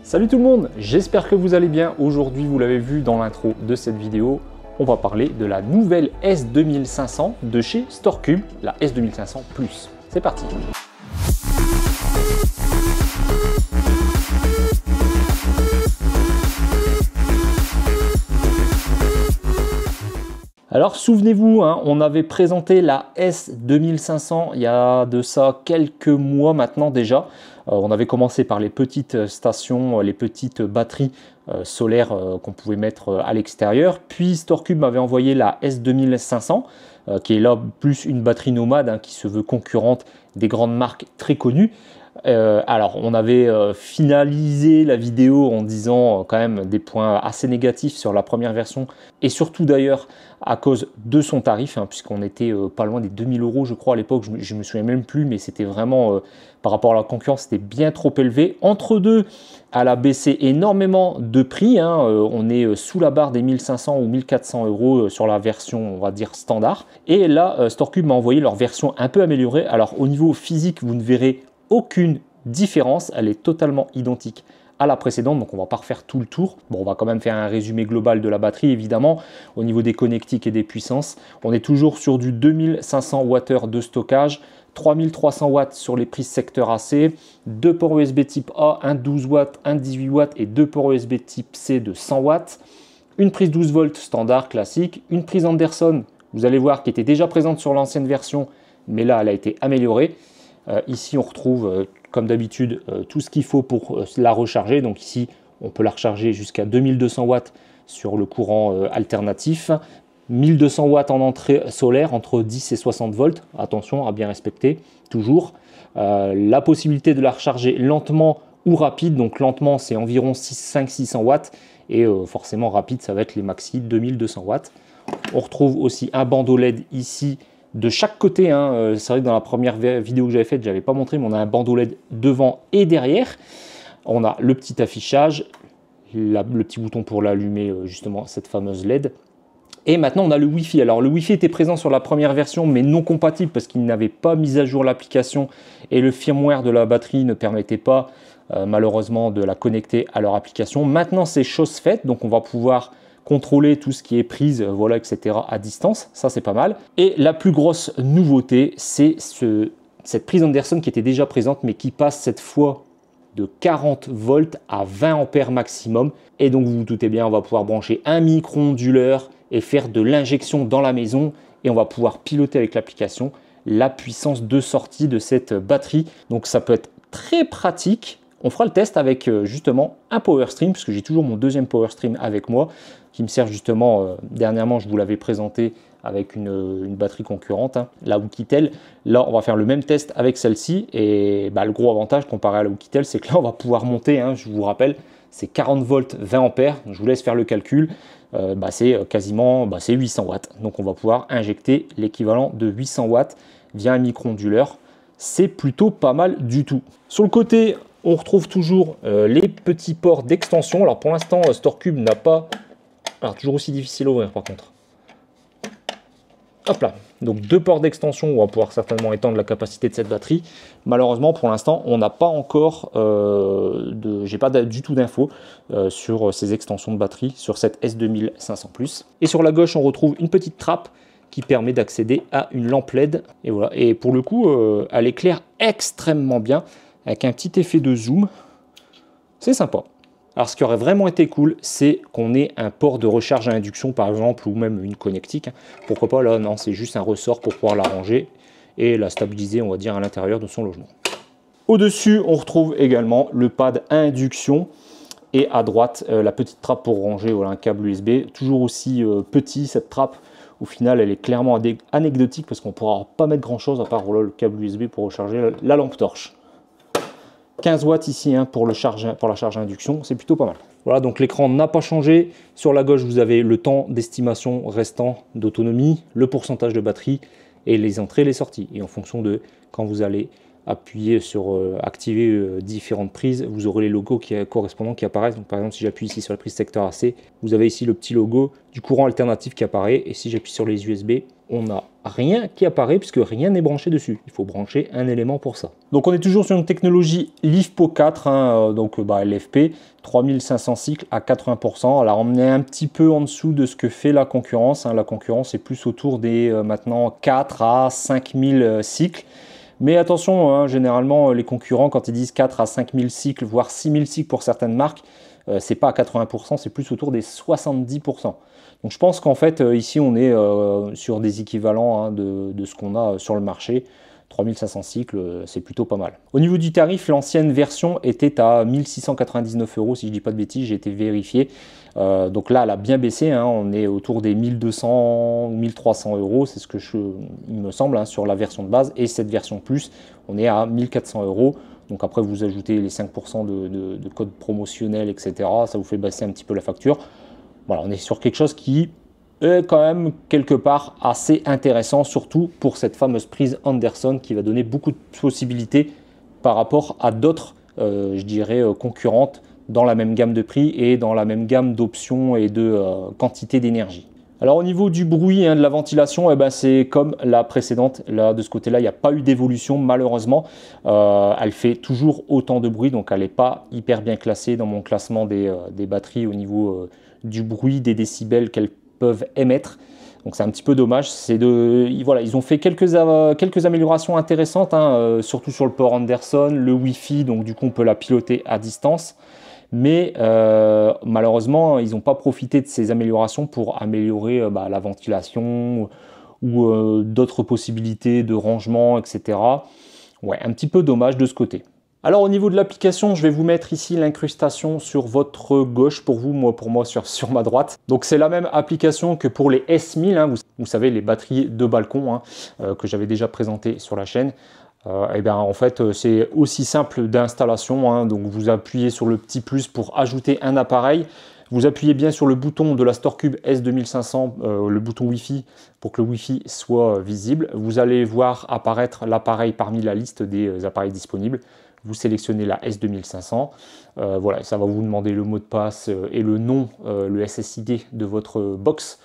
Salut tout le monde, j'espère que vous allez bien. Aujourd'hui, vous l'avez vu dans l'intro de cette vidéo, on va parler de la nouvelle S2500 de chez StoreCube, la S2500 Plus. C'est parti. Alors souvenez-vous, on avait présenté la S2500 il y a de ça quelques mois maintenant déjà. On avait commencé par les petites stations, les petites batteries solaires qu'on pouvait mettre à l'extérieur. Puis StoreCube m'avait envoyé la S2500 qui est là plus une batterie nomade qui se veut concurrente des grandes marques très connues. Alors on avait finalisé la vidéo en disant quand même des points assez négatifs sur la première version et surtout d'ailleurs à cause de son tarif puisqu'on était pas loin des 2000 € je crois à l'époque, je me souviens même plus, mais c'était vraiment par rapport à la concurrence c'était bien trop élevé. Entre deux, elle a baissé énormément de prix, on est sous la barre des 1500 ou 1400 € sur la version on va dire standard, et là StoreCube m'a envoyé leur version un peu améliorée. Alors au niveau physique vous ne verrez aucune différence, elle est totalement identique à la précédente, donc on va pas refaire tout le tour. Bon, on va quand même faire un résumé global de la batterie évidemment. Au niveau des connectiques et des puissances, on est toujours sur du 2500 Wh de stockage, 3300 watts sur les prises secteur AC, 2 ports USB type A, un 12 watts, un 18 watts et 2 ports USB type C de 100 watts, une prise 12 volts standard classique, une prise Anderson, vous allez voir, qui était déjà présente sur l'ancienne version, mais là elle a été améliorée. Ici, on retrouve, comme d'habitude, tout ce qu'il faut pour la recharger. Donc ici, on peut la recharger jusqu'à 2200 watts sur le courant alternatif. 1200 watts en entrée solaire, entre 10 et 60 volts. Attention à bien respecter, toujours. La possibilité de la recharger lentement ou rapide. Donc lentement, c'est environ 500-600 watts. Et forcément, rapide, ça va être les maxi 2200 watts. On retrouve aussi un bandeau LED ici, de chaque côté, c'est vrai que dans la première vidéo que j'avais faite, je n'avais pas montré, mais on a un bandeau LED devant et derrière. On a le petit affichage, le petit bouton pour l'allumer, justement, cette fameuse LED. Et maintenant, on a le Wi-Fi. Alors, le Wi-Fi était présent sur la première version, mais non compatible parce qu'il n'avait pas mis à jour l'application et le firmware de la batterie ne permettait pas, malheureusement, de la connecter à leur application. Maintenant, c'est chose faite, donc on va pouvoir contrôler tout ce qui est prise, voilà, etc. à distance, ça c'est pas mal. Et la plus grosse nouveauté, c'est cette prise Anderson qui était déjà présente, mais qui passe cette fois de 40 volts à 20 ampères maximum. Et donc vous vous doutez bien, on va pouvoir brancher un micro-onduleur et faire de l'injection dans la maison, et on va pouvoir piloter avec l'application la puissance de sortie de cette batterie. Donc ça peut être très pratique. On fera le test avec justement un Power Stream, puisque j'ai toujours mon deuxième Power Stream avec moi, qui me sert justement, dernièrement je vous l'avais présenté avec une batterie concurrente, la Oukitel. Là on va faire le même test avec celle-ci, et le gros avantage comparé à la Oukitel, c'est que là on va pouvoir monter, je vous rappelle, c'est 40 volts 20 ampères, je vous laisse faire le calcul, c'est quasiment c'est 800 watts. Donc on va pouvoir injecter l'équivalent de 800 watts via un micro-onduleur. C'est plutôt pas mal du tout. Sur le côté, on retrouve toujours les petits ports d'extension. Alors pour l'instant, StoreCube n'a pas... Alors toujours aussi difficile à ouvrir par contre. Hop là. Donc deux ports d'extension, on va pouvoir certainement étendre la capacité de cette batterie. Malheureusement pour l'instant, on n'a pas encore j'ai pas du tout d'infos sur ces extensions de batterie sur cette S2500 Plus. Et sur la gauche, on retrouve une petite trappe qui permet d'accéder à une lampe LED. Et voilà. Et pour le coup, elle éclaire extrêmement bien, avec un petit effet de zoom. C'est sympa. Alors ce qui aurait vraiment été cool, c'est qu'on ait un port de recharge à induction par exemple, ou même une connectique. Pourquoi pas, là non, c'est juste un ressort pour pouvoir la ranger et la stabiliser, on va dire, à l'intérieur de son logement. Au-dessus, on retrouve également le pad à induction. Et à droite, la petite trappe pour ranger, voilà, un câble USB. Toujours aussi petit cette trappe. Au final, elle est clairement anecdotique parce qu'on ne pourra pas mettre grand chose à part voilà, le câble USB pour recharger la lampe torche. 15 watts ici pour la charge à induction, c'est plutôt pas mal. Voilà, donc l'écran n'a pas changé. Sur la gauche, vous avez le temps d'estimation restant d'autonomie, le pourcentage de batterie et les entrées et les sorties. Et en fonction de quand vous allez appuyer sur activer différentes prises, vous aurez les logos correspondants qui apparaissent. Donc par exemple, si j'appuie ici sur la prise secteur AC, vous avez ici le petit logo du courant alternatif qui apparaît. Et si j'appuie sur les USB, on a rien qui apparaît puisque rien n'est branché dessus. Il faut brancher un élément pour ça. Donc on est toujours sur une technologie LiFePO 4, hein, donc LFP, 3500 cycles à 80%. Alors on est un petit peu en dessous de ce que fait la concurrence. Hein. La concurrence est plus autour des maintenant 4 à 5000 cycles. Mais attention, hein, généralement les concurrents quand ils disent 4 à 5000 cycles, voire 6000 cycles pour certaines marques, c'est pas à 80%, c'est plus autour des 70%. Donc je pense qu'en fait ici on est sur des équivalents hein, de ce qu'on a sur le marché. 3500 cycles, c'est plutôt pas mal. Au niveau du tarif, l'ancienne version était à 1699 €, si je dis pas de bêtises, j'ai été vérifié. Donc là, elle a bien baissé, hein, on est autour des 1200 1300 €, c'est ce que il me semble, hein, sur la version de base. Et cette version plus, on est à 1400 €. Donc après, vous ajoutez les 5% de code promotionnel, etc. Ça vous fait baisser un petit peu la facture. Voilà, on est sur quelque chose qui est quand même quelque part assez intéressant, surtout pour cette fameuse prise Anderson qui va donner beaucoup de possibilités par rapport à d'autres, je dirais, concurrentes dans la même gamme de prix et dans la même gamme d'options et de quantité d'énergie. Alors au niveau du bruit, hein, de la ventilation, eh ben, c'est comme la précédente. Là, de ce côté-là, il n'y a pas eu d'évolution malheureusement. Elle fait toujours autant de bruit, donc elle n'est pas hyper bien classée dans mon classement des batteries au niveau du bruit, des décibels qu'elles peuvent émettre. Donc c'est un petit peu dommage. Voilà, ils ont fait quelques améliorations intéressantes, hein, surtout sur le port Anderson, le Wi-Fi, donc du coup on peut la piloter à distance. Mais malheureusement, ils n'ont pas profité de ces améliorations pour améliorer la ventilation ou d'autres possibilités de rangement, etc. Ouais, un petit peu dommage de ce côté. Alors au niveau de l'application, je vais vous mettre ici l'incrustation sur votre gauche pour vous, pour moi sur ma droite. Donc c'est la même application que pour les S1000, hein, vous savez, les batteries de balcon hein, que j'avais déjà présenté sur la chaîne. Et bien en fait c'est aussi simple d'installation, hein. Donc vous appuyez sur le petit plus pour ajouter un appareil. Vous appuyez bien sur le bouton de la StoreCube S2500, le bouton Wi-Fi, pour que le Wi-Fi soit visible. Vous allez voir apparaître l'appareil parmi la liste des appareils disponibles. Vous sélectionnez la S2500. Voilà, ça va vous demander le mot de passe et le nom, le SSID de votre box.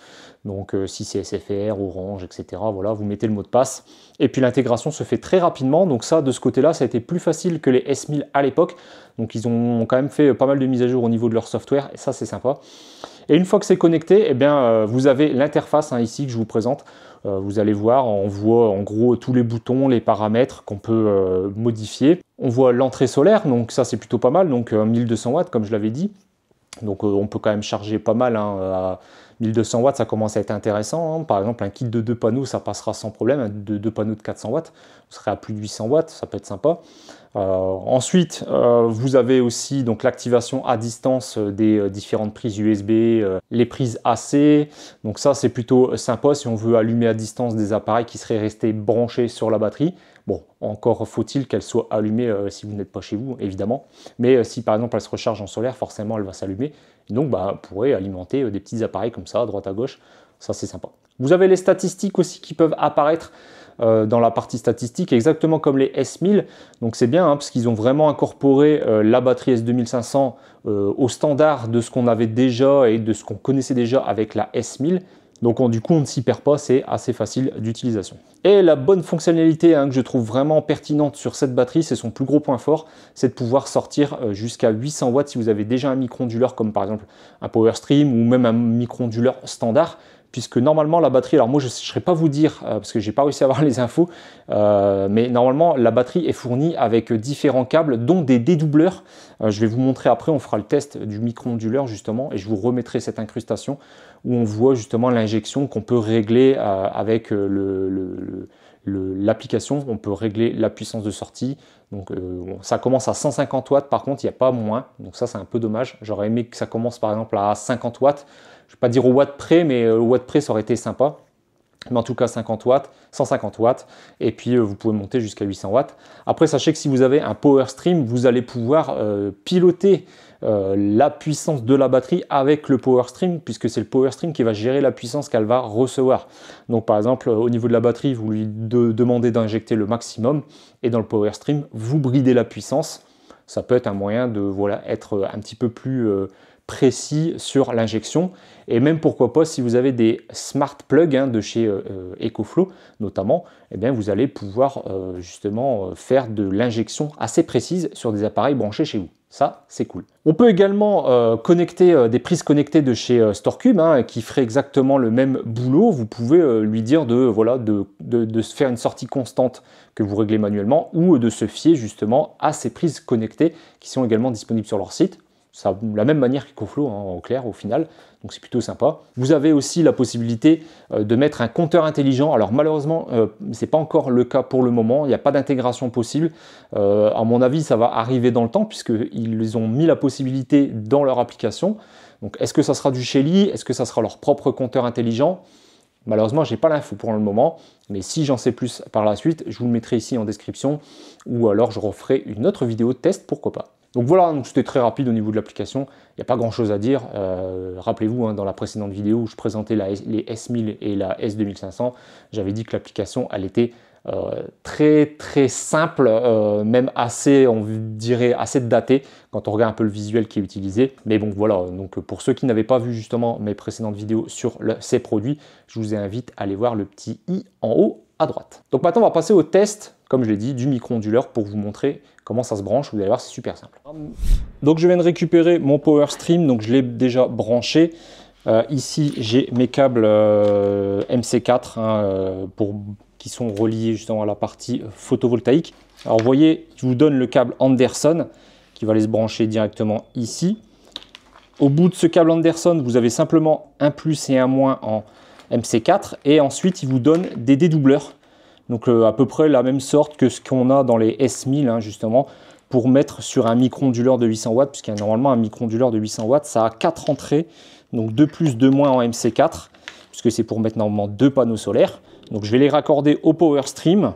Donc si c'est SFR, Orange, etc. Voilà, vous mettez le mot de passe. Et puis l'intégration se fait très rapidement. Donc ça, de ce côté-là, ça a été plus facile que les S1000 à l'époque. Donc ils ont quand même fait pas mal de mises à jour au niveau de leur software. Et ça, c'est sympa. Et une fois que c'est connecté, eh bien, vous avez l'interface hein, ici que je vous présente. Vous allez voir, on voit en gros tous les boutons, les paramètres qu'on peut modifier. On voit l'entrée solaire, donc ça c'est plutôt pas mal. Donc 1200 watts comme je l'avais dit. Donc on peut quand même charger pas mal, hein, à 1200 watts, ça commence à être intéressant. Hein. Par exemple, un kit de 2 panneaux, ça passera sans problème. De 2 panneaux de 400 watts, vous serez à plus de 800 watts, ça peut être sympa. Ensuite, vous avez aussi donc l'activation à distance des différentes prises USB, les prises AC. Donc ça, c'est plutôt sympa si on veut allumer à distance des appareils qui seraient restés branchés sur la batterie. Bon, encore faut-il qu'elle soit allumée si vous n'êtes pas chez vous, évidemment. Mais si par exemple elle se recharge en solaire, forcément elle va s'allumer. Et donc, vous pourrez alimenter des petits appareils comme ça, à droite à gauche. Ça, c'est sympa. Vous avez les statistiques aussi qui peuvent apparaître dans la partie statistique, exactement comme les S1000. Donc c'est bien, hein, parce qu'ils ont vraiment incorporé la batterie S2500 au standard de ce qu'on avait déjà et de ce qu'on connaissait déjà avec la S1000. Donc du coup, on ne s'y perd pas, c'est assez facile d'utilisation. Et la bonne fonctionnalité hein, que je trouve vraiment pertinente sur cette batterie, c'est son plus gros point fort, c'est de pouvoir sortir jusqu'à 800 watts si vous avez déjà un micro-onduleur comme par exemple un PowerStream ou même un micro-onduleur standard. Puisque normalement la batterie, alors moi je ne saurais pas vous dire parce que j'ai pas réussi à avoir les infos, mais normalement la batterie est fournie avec différents câbles dont des dédoubleurs. Je vais vous montrer après, on fera le test du micro-onduleur justement et je vous remettrai cette incrustation où on voit justement l'injection qu'on peut régler avec l'application. On peut régler la puissance de sortie. Donc bon, ça commence à 150 watts par contre, il n'y a pas moins, donc ça c'est un peu dommage. J'aurais aimé que ça commence par exemple à 50 watts. Je ne vais pas dire au watt près, mais au watt près, ça aurait été sympa. Mais en tout cas, 50 watts, 150 watts. Et puis, vous pouvez monter jusqu'à 800 watts. Après, sachez que si vous avez un PowerStream, vous allez pouvoir piloter la puissance de la batterie avec le PowerStream, puisque c'est le PowerStream qui va gérer la puissance qu'elle va recevoir. Donc, par exemple, au niveau de la batterie, vous lui demandez d'injecter le maximum. Et dans le PowerStream, vous bridez la puissance. Ça peut être un moyen de être un petit peu plus précis sur l'injection. Et même pourquoi pas si vous avez des smart plugs de chez EcoFlow notamment, eh bien, vous allez pouvoir justement faire de l'injection assez précise sur des appareils branchés chez vous. Ça, c'est cool. On peut également connecter des prises connectées de chez StoreCube qui feraient exactement le même boulot. Vous pouvez lui dire de se faire une sortie constante que vous réglez manuellement ou de se fier justement à ces prises connectées qui sont également disponibles sur leur site. Ça, la même manière qu'EcoFlow en clair au final, donc c'est plutôt sympa. Vous avez aussi la possibilité de mettre un compteur intelligent. Alors malheureusement, c'est pas encore le cas pour le moment, il n'y a pas d'intégration possible. À mon avis, ça va arriver dans le temps puisqu'ils ont mis la possibilité dans leur application. Donc est-ce que ça sera du Shelly? Est-ce que ça sera leur propre compteur intelligent? Malheureusement, je n'ai pas l'info pour le moment, mais si j'en sais plus par la suite, je vous le mettrai ici en description ou alors je referai une autre vidéo de test, pourquoi pas. Donc voilà, c'était très rapide au niveau de l'application, il n'y a pas grand chose à dire. Rappelez-vous, dans la précédente vidéo où je présentais les S1000 et la S2500, j'avais dit que l'application, elle était très simple, même assez, on dirait, assez datée quand on regarde un peu le visuel qui est utilisé. Mais bon, voilà, donc pour ceux qui n'avaient pas vu justement mes précédentes vidéos sur ces produits, je vous invite à aller voir le petit i en haut à droite. Donc maintenant, on va passer au test, comme je l'ai dit, du micro-onduleur pour vous montrer comment ça se branche. Vous allez voir, c'est super simple. Donc je viens de récupérer mon Power Stream, donc je l'ai déjà branché. Ici, j'ai mes câbles MC4 qui sont reliés justement à la partie photovoltaïque. Alors vous voyez, je vous donne le câble Anderson qui va aller se brancher directement ici. Au bout de ce câble Anderson, vous avez simplement un plus et un moins en MC4 et ensuite il vous donne des dédoubleurs. Donc à peu près la même sorte que ce qu'on a dans les S1000 justement pour mettre sur un micro-onduleur de 800 watts, puisqu'il y a normalement un micro-onduleur de 800 watts, ça a 4 entrées, donc 2 plus, 2 moins en MC4, puisque c'est pour mettre normalement 2 panneaux solaires. Donc je vais les raccorder au Power Stream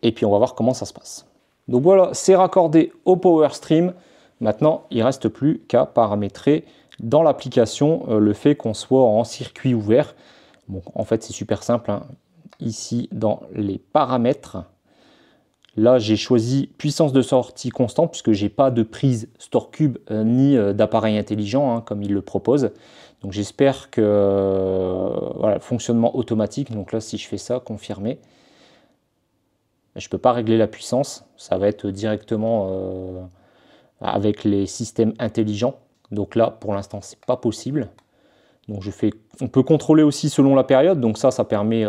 et puis on va voir comment ça se passe. Donc voilà, c'est raccordé au Power Stream. Maintenant, il ne reste plus qu'à paramétrer dans l'application le fait qu'on soit en circuit ouvert. Bon, en fait, c'est super simple. Ici, dans les paramètres, là, j'ai choisi puissance de sortie constante puisque je n'ai pas de prise StoreCube ni d'appareil intelligent comme il le propose. Donc j'espère que voilà, fonctionnement automatique. Donc là, si je fais ça, confirmer, je ne peux pas régler la puissance. Ça va être directement avec les systèmes intelligents. Donc là, pour l'instant, c'est pas possible. Donc on peut contrôler aussi selon la période. Donc ça permet,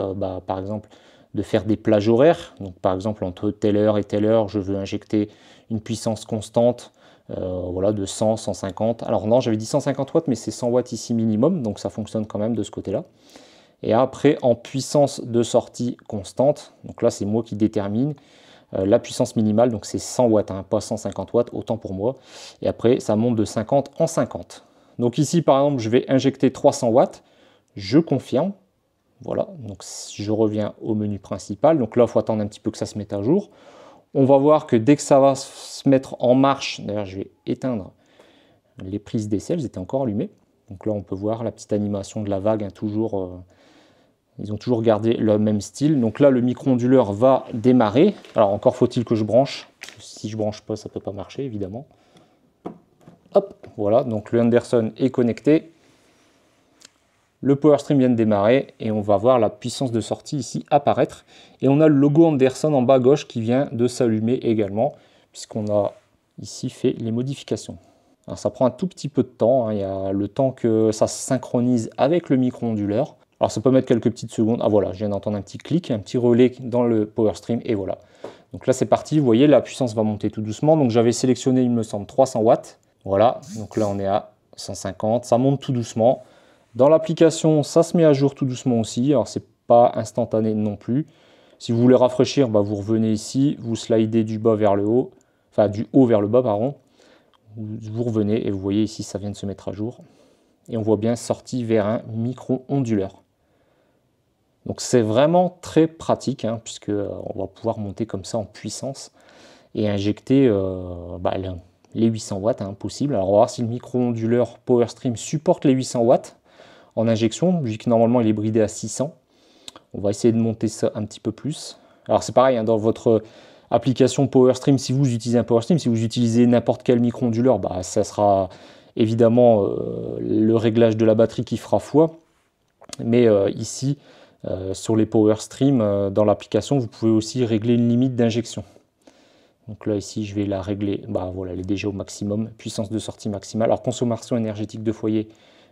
par exemple, de faire des plages horaires. Donc par exemple, entre telle heure et telle heure, je veux injecter une puissance constante. Voilà, de 100, 150. Alors non, j'avais dit 150 watts, mais c'est 100 watts ici minimum, donc ça fonctionne quand même de ce côté-là. Et après, en puissance de sortie constante, donc là, c'est moi qui détermine la puissance minimale, donc c'est 100 watts, pas 150 watts, autant pour moi. Et après, ça monte de 50 en 50. Donc ici, par exemple, je vais injecter 300 watts, je confirme. Voilà, donc je reviens au menu principal. Donc là, il faut attendre un petit peu que ça se mette à jour. On va voir que dès que ça va se mettre en marche, d'ailleurs je vais éteindre les prises d'essai, elles étaient encore allumées. Donc là on peut voir la petite animation de la vague, toujours, ils ont toujours gardé le même style. Donc là le micro-onduleur va démarrer. Alors encore faut-il que je branche, si je branche pas ça ne peut pas marcher évidemment. Hop, voilà, donc le Anderson est connecté. Le Power Stream vient de démarrer et on va voir la puissance de sortie ici apparaître. Et on a le logo Anderson en bas à gauche qui vient de s'allumer également, puisqu'on a ici fait les modifications. Alors ça prend un tout petit peu de temps, il y a le temps que ça se synchronise avec le micro-onduleur. Alors ça peut mettre quelques petites secondes. Ah voilà, je viens d'entendre un petit clic, un petit relais dans le Power Stream et voilà. Donc là c'est parti, vous voyez la puissance va monter tout doucement. Donc j'avais sélectionné, il me semble, 300 watts. Voilà, donc là on est à 150, ça monte tout doucement. Dans l'application, ça se met à jour tout doucement aussi. Alors, c'est pas instantané non plus. Si vous voulez rafraîchir, vous revenez ici, vous slidez du bas vers le haut, enfin du haut vers le bas, pardon. Vous revenez et vous voyez ici, ça vient de se mettre à jour. Et on voit bien sorti vers un micro-onduleur. Donc, c'est vraiment très pratique, puisque on va pouvoir monter comme ça en puissance et injecter les 800 watts possible. Alors, on va voir si le micro-onduleur Power Stream supporte les 800 watts. En injection, vu que normalement il est bridé à 600. On va essayer de monter ça un petit peu plus. Alors c'est pareil, dans votre application Power Stream, si vous utilisez un Power Stream, si vous utilisez n'importe quel micro-onduleur, ça sera évidemment le réglage de la batterie qui fera foi. Mais ici, sur les Power Stream, dans l'application, vous pouvez aussi régler une limite d'injection. Donc là, ici, je vais la régler. Bah voilà, elle est déjà au maximum. Puissance de sortie maximale. Alors, consommation énergétique de foyer,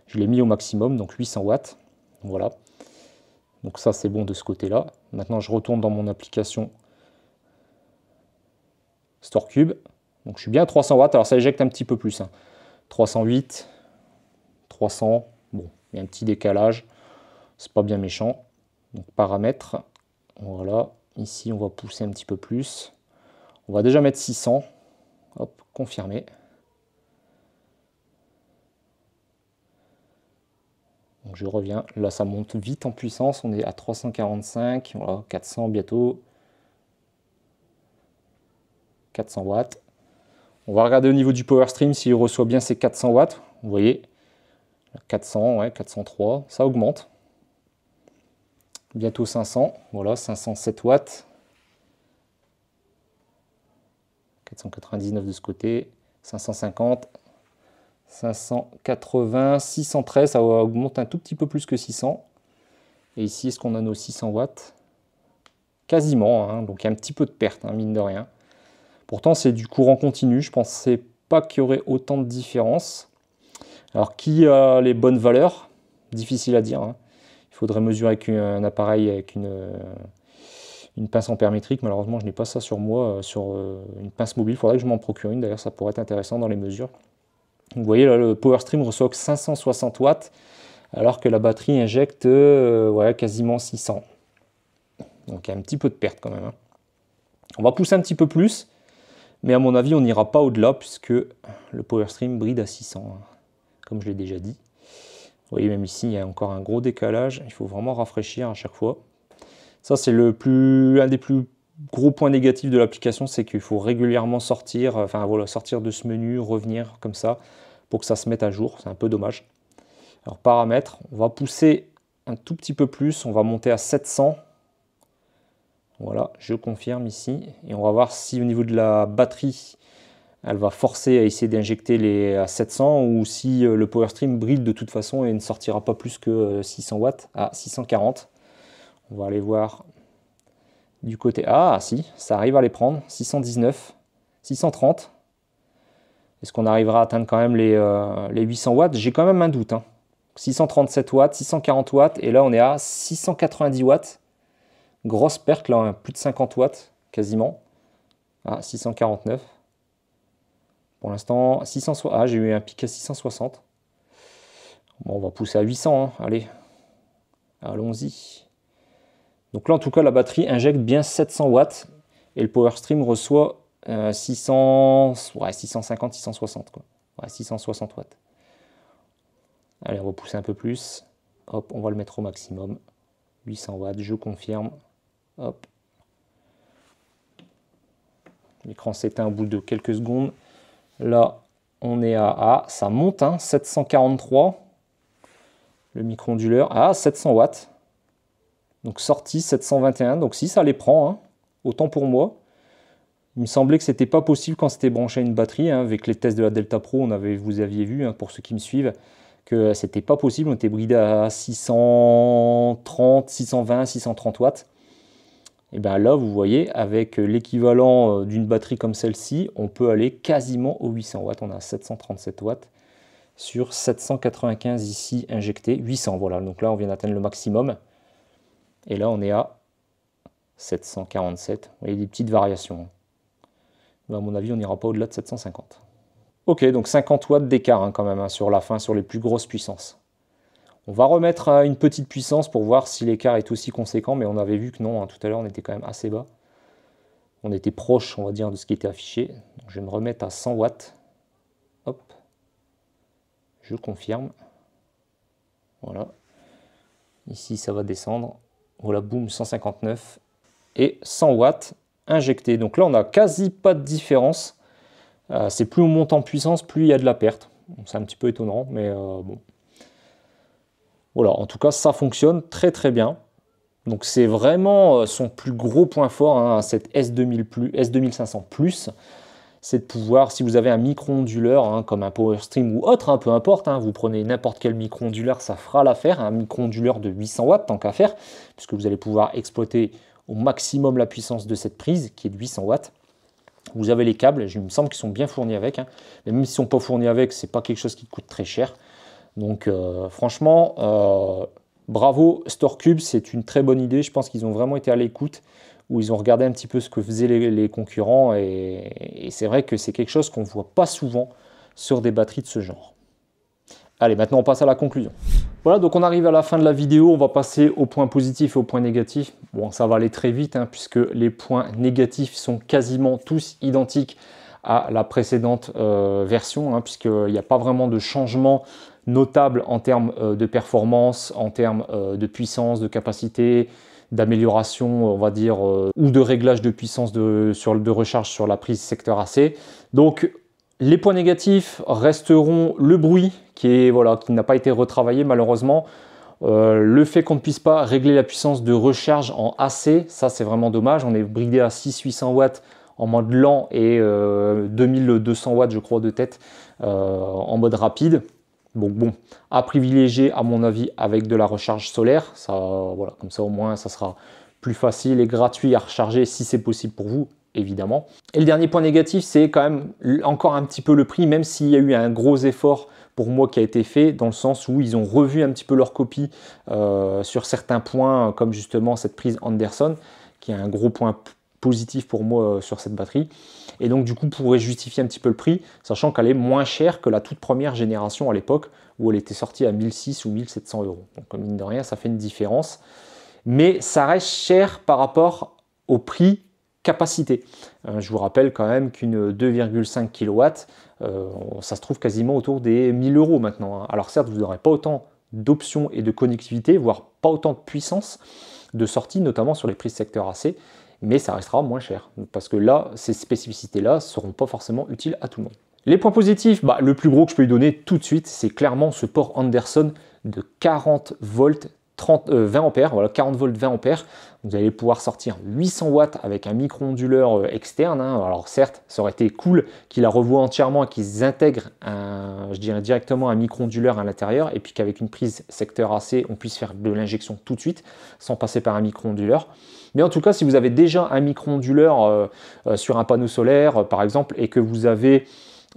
je l'ai mis au maximum, donc 800 watts. Voilà. Donc ça, c'est bon de ce côté-là. Maintenant, je retourne dans mon application StoreCube. Donc je suis bien à 300 watts. Alors ça éjecte un petit peu plus. 308, 300. Bon, il y a un petit décalage. C'est pas bien méchant. Donc paramètres. Voilà. Ici, on va pousser un petit peu plus. On va déjà mettre 600. Hop, confirmer. Donc je reviens. Là, ça monte vite en puissance. On est à 345. Voilà, 400 bientôt. 400 watts. On va regarder au niveau du Power Stream s'il reçoit bien ces 400 watts. Vous voyez, 400, ouais, 403, ça augmente. Bientôt 500, voilà, 507 watts. 499 de ce côté, 550, 580, 613, ça augmente un tout petit peu plus que 600. Et ici, est-ce qu'on a nos 600 watts? Quasiment, hein, donc il y a un petit peu de perte, hein, mine de rien. Pourtant, c'est du courant continu. Je ne pensais pas qu'il y aurait autant de différence. Alors, qui a les bonnes valeurs? Difficile à dire. Hein. Il faudrait mesurer avec un appareil, avec une pince ampère-métrique. Malheureusement, je n'ai pas ça sur moi, sur une pince mobile. Il faudrait que je m'en procure une. D'ailleurs, ça pourrait être intéressant dans les mesures. Donc, vous voyez, là, le Power Stream reçoit 560 watts, alors que la batterie injecte ouais, quasiment 600. Donc, il y a un petit peu de perte quand même. Hein. On va pousser un petit peu plus. Mais à mon avis, on n'ira pas au-delà puisque le Power Stream bride à 600, hein, comme je l'ai déjà dit. Vous voyez, même ici, il y a encore un gros décalage. Il faut vraiment rafraîchir à chaque fois. Ça, c'est un des plus gros points négatifs de l'application, c'est qu'il faut régulièrement sortir, enfin voilà, sortir de ce menu, revenir comme ça, pour que ça se mette à jour. C'est un peu dommage. Alors, paramètres, on va pousser un tout petit peu plus. On va monter à 700. Voilà, je confirme ici. Et on va voir si au niveau de la batterie, elle va forcer à essayer d'injecter les à 700 ou si le Power Stream brille de toute façon et ne sortira pas plus que 600 watts à 640. On va aller voir du côté... Ah si, ça arrive à les prendre. 619, 630. Est-ce qu'on arrivera à atteindre quand même les 800 watts? J'ai quand même un doute. Hein. 637 watts, 640 watts et là on est à 690 watts. Grosse perte là, hein, plus de 50 watts quasiment. Ah, 649. Pour l'instant, 660. Ah, j'ai eu un pic à 660. Bon, on va pousser à 800. Hein. Allez, allons-y. Donc là, en tout cas, la batterie injecte bien 700 watts et le Power Stream reçoit 650, 660 quoi. Ouais, 660 watts. Allez, on va pousser un peu plus. Hop, on va le mettre au maximum. 800 watts, je confirme. Hop. L'écran s'éteint au bout de quelques secondes. Là, on est à... ça monte, hein, 743. Le micro-onduleur. Ah, 700 watts. Donc sortie 721. Donc si, ça les prend. Hein, autant pour moi. Il me semblait que c'était pas possible quand c'était branché à une batterie. Hein, avec les tests de la Delta Pro, vous aviez vu, hein, pour ceux qui me suivent, que c'était pas possible. On était bridé à 630, 620, 630 watts. Et bien là, vous voyez, avec l'équivalent d'une batterie comme celle-ci, on peut aller quasiment aux 800 watts. On a 737 watts sur 795 ici injectés. 800, voilà. Donc là, on vient d'atteindre le maximum. Et là, on est à 747. Vous voyez, des petites variations. Mais à mon avis, on n'ira pas au-delà de 750. Ok, donc 50 watts d'écart hein, quand même hein, sur la fin, sur les plus grosses puissances. On va remettre à une petite puissance pour voir si l'écart est aussi conséquent, mais on avait vu que non, hein, tout à l'heure on était quand même assez bas. On était proche, on va dire, de ce qui était affiché. Donc, je vais me remettre à 100 watts. Hop. Je confirme. Voilà. Ici, ça va descendre. Voilà, boum, 159. Et 100 watts injectés. Donc là, on n'a quasi pas de différence. C'est plus on monte en puissance, plus il y a de la perte. C'est un petit peu étonnant, mais bon. Voilà, en tout cas, ça fonctionne très très bien. Donc c'est vraiment son plus gros point fort, hein, cette S2500 Plus. c'est de pouvoir, si vous avez un micro-onduleur, hein, comme un PowerStream ou autre, hein, peu importe, hein, vous prenez n'importe quel micro-onduleur, ça fera l'affaire, un micro-onduleur de 800 watts tant qu'à faire, puisque vous allez pouvoir exploiter au maximum la puissance de cette prise, qui est de 800 watts. Vous avez les câbles, il me semble qu'ils sont bien fournis avec, hein. Mais même s'ils ne sont pas fournis avec, c'est pas quelque chose qui coûte très cher. Donc franchement, bravo StoreCube, c'est une très bonne idée. Je pense qu'ils ont vraiment été à l'écoute, où ils ont regardé un petit peu ce que faisaient les concurrents, et c'est vrai que c'est quelque chose qu'on ne voit pas souvent sur des batteries de ce genre. Allez, maintenant on passe à la conclusion. Voilà, donc on arrive à la fin de la vidéo, on va passer aux points positifs et aux points négatifs. Bon, ça va aller très vite, hein, puisque les points négatifs sont quasiment tous identiques à la précédente version, hein, puisqu'il n'y a pas vraiment de changement notable en termes de performance, en termes de puissance, de capacité, d'amélioration, on va dire, ou de réglage de puissance de recharge sur la prise secteur AC. Donc les points négatifs resteront le bruit qui n'a pas été retravaillé malheureusement. Le fait qu'on ne puisse pas régler la puissance de recharge en AC, ça c'est vraiment dommage. On est bridé à 600-800 watts en mode lent et 2200 watts je crois de tête en mode rapide. Bon, à privilégier à mon avis avec de la recharge solaire. Ça, voilà, comme ça au moins ça sera plus facile et gratuit à recharger si c'est possible pour vous, évidemment. Et le dernier point négatif, c'est quand même encore un petit peu le prix, même s'il y a eu un gros effort pour moi qui a été fait, dans le sens où ils ont revu un petit peu leur copie sur certains points, comme justement cette prise Anderson, qui est un gros point positif pour moi sur cette batterie. Et donc du coup pourrait justifier un petit peu le prix, sachant qu'elle est moins chère que la toute première génération à l'époque, où elle était sortie à 1600 ou 1700 euros. Donc mine de rien, ça fait une différence. Mais ça reste cher par rapport au prix capacité. Je vous rappelle quand même qu'une 2,5 kW, ça se trouve quasiment autour des 1000 euros maintenant, hein. Alors certes, vous n'aurez pas autant d'options et de connectivité, voire pas autant de puissance de sortie, notamment sur les prises secteur AC, mais ça restera moins cher, parce que là, ces spécificités-là ne seront pas forcément utiles à tout le monde. Les points positifs, le plus gros que je peux lui donner tout de suite, c'est clairement ce port Anderson de 40 volts 20 ampères, voilà, 40 volts 20 ampères. Vous allez pouvoir sortir 800 watts avec un micro-onduleur externe, hein. Alors certes, ça aurait été cool qu'ils la revoient entièrement et qu'ils intègrent je dirais directement un micro-onduleur à l'intérieur, et puis qu'avec une prise secteur AC, on puisse faire de l'injection tout de suite, sans passer par un micro-onduleur. Mais en tout cas, si vous avez déjà un micro-onduleur sur un panneau solaire, par exemple, et que vous avez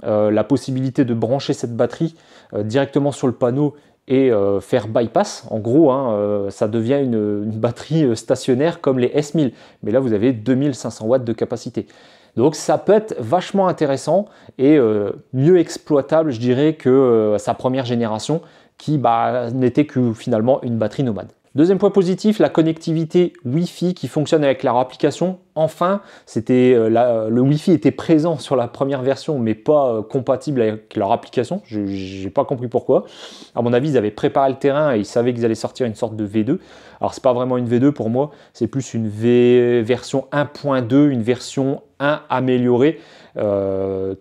la possibilité de brancher cette batterie directement sur le panneau et faire bypass, en gros, hein, ça devient une batterie stationnaire comme les S1000, mais là vous avez 2500 watts de capacité. Donc ça peut être vachement intéressant et mieux exploitable, je dirais, que sa première génération qui n'était que finalement une batterie nomade. Deuxième point positif, la connectivité Wi-Fi qui fonctionne avec leur application. Enfin, le Wi-Fi était présent sur la première version, mais pas compatible avec leur application. Je n'ai pas compris pourquoi. À mon avis, ils avaient préparé le terrain et ils savaient qu'ils allaient sortir une sorte de V2. Alors, c'est pas vraiment une V2 pour moi, c'est plus une version 1.2, une version 1 améliorée.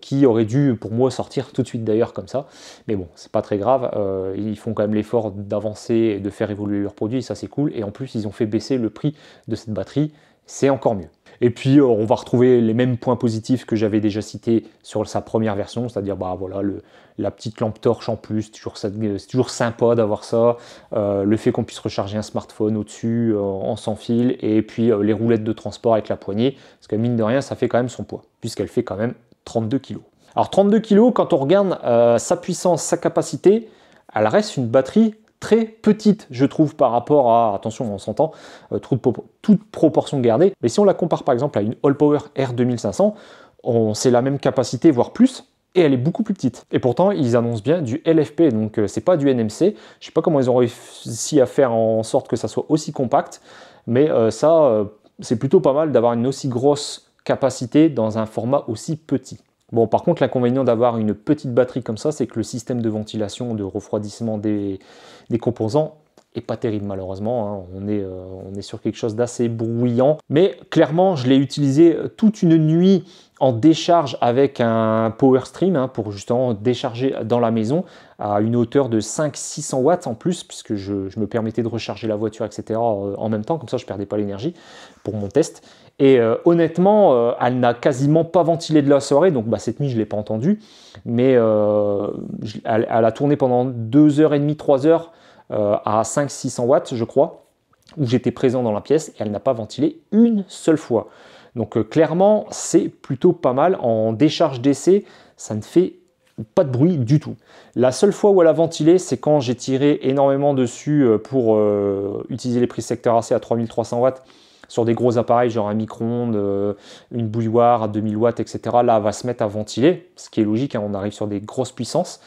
Qui aurait dû pour moi sortir tout de suite d'ailleurs comme ça, mais bon, c'est pas très grave, ils font quand même l'effort d'avancer et de faire évoluer leurs produits, et ça c'est cool, et en plus ils ont fait baisser le prix de cette batterie, c'est encore mieux. Et puis on va retrouver les mêmes points positifs que j'avais déjà cités sur sa première version, c'est-à-dire voilà, la petite lampe torche en plus, c'est toujours sympa d'avoir ça, le fait qu'on puisse recharger un smartphone au-dessus en sans fil, et puis les roulettes de transport avec la poignée, parce que mine de rien ça fait quand même son poids, puisqu'elle fait quand même 32 kg. Alors 32 kg, quand on regarde sa puissance, sa capacité, elle reste une batterie très petite, je trouve, par rapport à, attention, on s'entend, toute proportion gardée, mais si on la compare par exemple à une Allpower R2500, c'est la même capacité, voire plus, et elle est beaucoup plus petite. Et pourtant, ils annoncent bien du LFP, donc c'est pas du NMC. Je sais pas comment ils ont réussi à faire en sorte que ça soit aussi compact, mais c'est plutôt pas mal d'avoir une aussi grosse capacité dans un format aussi petit. Bon, par contre, l'inconvénient d'avoir une petite batterie comme ça, c'est que le système de ventilation, de refroidissement des composants est pas terrible malheureusement, hein. On est sur quelque chose d'assez bruyant. Mais clairement, je l'ai utilisé toute une nuit en décharge avec un power stream hein, pour justement décharger dans la maison à une hauteur de 500-600 watts en plus, puisque je me permettais de recharger la voiture, etc. En même temps, comme ça je ne perdais pas l'énergie pour mon test. Et honnêtement, elle n'a quasiment pas ventilé de la soirée, donc cette nuit je ne l'ai pas entendue, mais elle a tourné pendant 2h30, 3h à 500-600 watts je crois, où j'étais présent dans la pièce, et elle n'a pas ventilé une seule fois. Donc clairement, c'est plutôt pas mal. En décharge d'essai, ça ne fait pas de bruit du tout. La seule fois où elle a ventilé, c'est quand j'ai tiré énormément dessus pour utiliser les prises secteur AC à 3300 watts sur des gros appareils, genre un micro-ondes, une bouilloire à 2000 watts, etc. Là, elle va se mettre à ventiler, ce qui est logique, hein, on arrive sur des grosses puissances.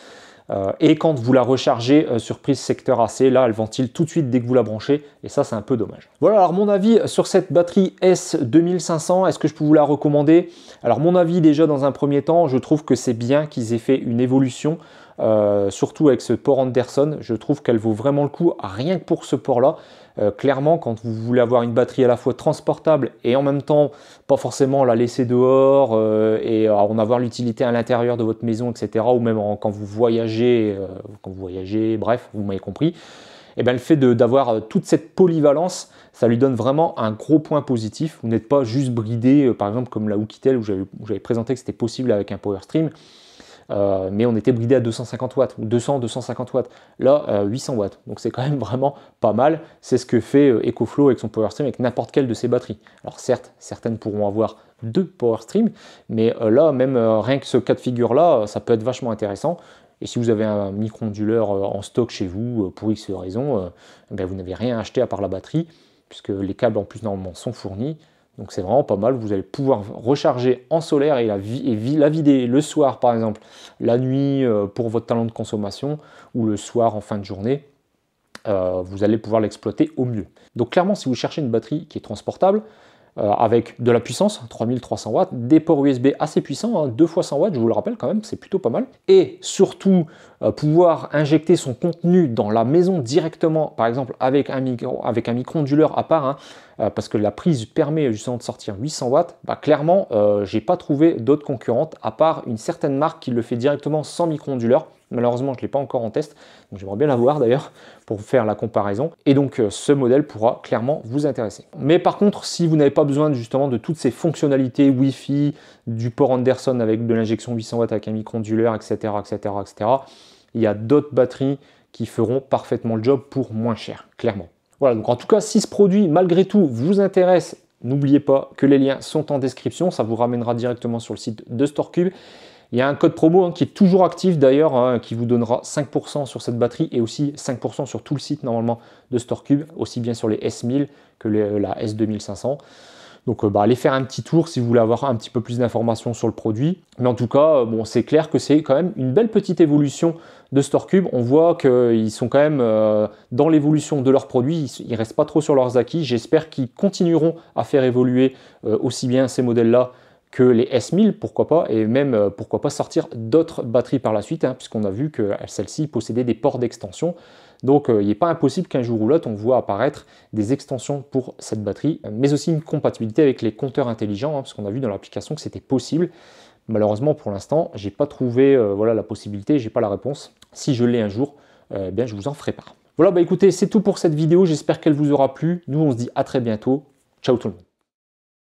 Et quand vous la rechargez sur prise secteur AC, là elle ventile tout de suite dès que vous la branchez, et ça c'est un peu dommage. Voilà, alors mon avis sur cette batterie S2500, est-ce que je peux vous la recommander? Alors mon avis déjà dans un premier temps, je trouve que c'est bien qu'ils aient fait une évolution, surtout avec ce port Anderson, je trouve qu'elle vaut vraiment le coup, rien que pour ce port-là. Clairement, quand vous voulez avoir une batterie à la fois transportable et en même temps pas forcément la laisser dehors et en avoir l'utilité à l'intérieur de votre maison, etc. ou même quand vous voyagez, bref, vous m'avez compris, et bien le fait d'avoir toute cette polyvalence, ça lui donne vraiment un gros point positif. Vous n'êtes pas juste bridé, par exemple comme la Oukitel où j'avais présenté que c'était possible avec un Power Stream. Mais on était bridé à 250 watts, ou 200-250 watts. Là, 800 watts. Donc c'est quand même vraiment pas mal. C'est ce que fait EcoFlow avec son Power Stream, avec n'importe quelle de ses batteries. Alors certes, certaines pourront avoir 2 Power Stream, mais là, même rien que ce cas de figure-là, ça peut être vachement intéressant. Et si vous avez un micro-onduleur en stock chez vous, pour X raison, vous n'avez rien acheté à part la batterie, puisque les câbles en plus normalement sont fournis. Donc c'est vraiment pas mal, vous allez pouvoir recharger en solaire et la vider le soir par exemple, la nuit pour votre talent de consommation, ou le soir en fin de journée, vous allez pouvoir l'exploiter au mieux. Donc clairement, si vous cherchez une batterie qui est transportable, avec de la puissance, 3300 watts, des ports USB assez puissants, hein, 2 fois 100 watts, je vous le rappelle quand même, c'est plutôt pas mal. Et surtout, pouvoir injecter son contenu dans la maison directement, par exemple avec un micro-onduleur à part, hein, parce que la prise permet justement de sortir 800 watts, clairement, j'ai pas trouvé d'autres concurrentes, à part une certaine marque qui le fait directement sans micro-onduleur. Malheureusement, je ne l'ai pas encore en test, donc j'aimerais bien l'avoir d'ailleurs pour faire la comparaison. Et donc, ce modèle pourra clairement vous intéresser. Mais par contre, si vous n'avez pas besoin justement de toutes ces fonctionnalités Wi-Fi, du port Anderson avec de l'injection 800 watts avec un micro-onduleur, etc., etc., etc., il y a d'autres batteries qui feront parfaitement le job pour moins cher, clairement. Voilà, donc en tout cas, si ce produit, malgré tout, vous intéresse, n'oubliez pas que les liens sont en description, ça vous ramènera directement sur le site de StoreCube. Il y a un code promo qui est toujours actif d'ailleurs, hein, qui vous donnera 5% sur cette batterie et aussi 5% sur tout le site normalement de StoreCube, aussi bien sur les S1000 que la S2500. Donc allez faire un petit tour si vous voulez avoir un petit peu plus d'informations sur le produit. Mais en tout cas, bon, c'est clair que c'est quand même une belle petite évolution de StoreCube. On voit qu'ils sont quand même dans l'évolution de leurs produits. Ils ne restent pas trop sur leurs acquis. J'espère qu'ils continueront à faire évoluer aussi bien ces modèles-là que les S1000, pourquoi pas, et même pourquoi pas sortir d'autres batteries par la suite, hein, puisqu'on a vu que celle-ci possédait des ports d'extension. Donc il n'est pas impossible qu'un jour ou l'autre on voit apparaître des extensions pour cette batterie, mais aussi une compatibilité avec les compteurs intelligents, hein, parce qu'on a vu dans l'application que c'était possible. Malheureusement pour l'instant, j'ai pas trouvé voilà, la possibilité, j'ai pas la réponse. Si je l'ai un jour, bien je vous en ferai part. Voilà, écoutez, c'est tout pour cette vidéo, j'espère qu'elle vous aura plu. Nous on se dit à très bientôt. Ciao tout le monde.